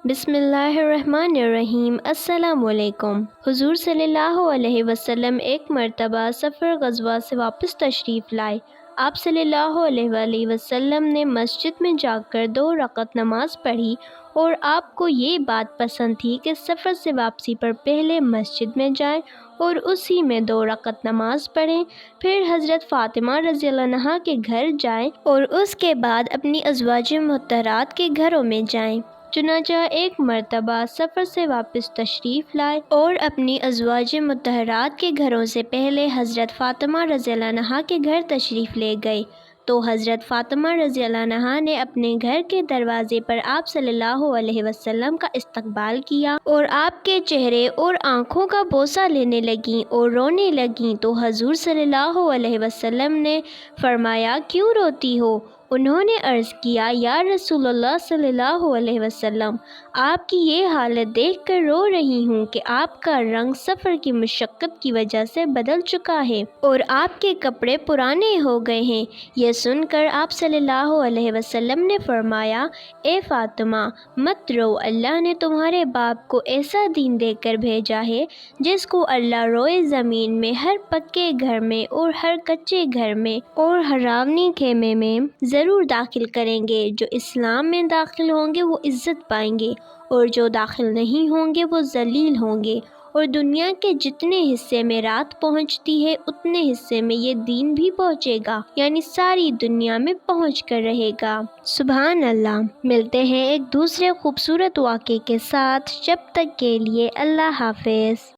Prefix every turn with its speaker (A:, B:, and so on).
A: بسم اللہ الرحمن الرحیم۔ السلام علیکم۔ حضور صلی اللہ علیہ وسلم ایک مرتبہ سفر غزوہ سے واپس تشریف لائے۔ آپ صلی اللہ علیہ وآلہ وسلم نے مسجد میں جا کر 2 رکعت نماز پڑھی اور آپ کو یہ بات پسند تھی کہ سفر سے واپسی پر پہلے مسجد میں جائیں اور اسی میں 2 رکعت نماز پڑھیں، پھر حضرت فاطمہ رضی اللہ عنہا کے گھر جائیں اور اس کے بعد اپنی ازواج مطہرات کے گھروں میں جائیں۔ چنانچہ ایک مرتبہ سفر سے واپس تشریف لائے اور اپنی ازواج مطہرات کے گھروں سے پہلے حضرت فاطمہ رضی اللہ عنہا کے گھر تشریف لے گئے، تو حضرت فاطمہ رضی اللہ عنہا نے اپنے گھر کے دروازے پر آپ صلی اللہ علیہ وسلم کا استقبال کیا اور آپ کے چہرے اور آنکھوں کا بوسہ لینے لگیں اور رونے لگیں، تو حضور صلی اللہ علیہ وسلم نے فرمایا، کیوں روتی ہو؟ انہوں نے عرض کیا، یا رسول اللہ صلی اللہ علیہ وسلم، آپ کی یہ حالت دیکھ کر رو رہی ہوں کہ آپ کا رنگ سفر کی مشقت کی وجہ سے بدل چکا ہے اور آپ کے کپڑے پرانے ہو گئے ہیں۔ یہ سن کر آپ صلی اللہ علیہ وسلم نے فرمایا، اے فاطمہ مت رو، اللہ نے تمہارے باپ کو ایسا دین دے کر بھیجا ہے جس کو اللہ روئے زمین میں ہر پکے گھر میں اور ہر کچے گھر میں اور ہراونی خیمے میں ضرور داخل کریں گے۔ جو اسلام میں داخل ہوں گے وہ عزت پائیں گے اور جو داخل نہیں ہوں گے وہ ذلیل ہوں گے، اور دنیا کے جتنے حصے میں رات پہنچتی ہے اتنے حصے میں یہ دین بھی پہنچے گا، یعنی ساری دنیا میں پہنچ کر رہے گا۔ سبحان اللہ۔ ملتے ہیں ایک دوسرے خوبصورت واقعے کے ساتھ، جب تک کے لیے اللہ حافظ۔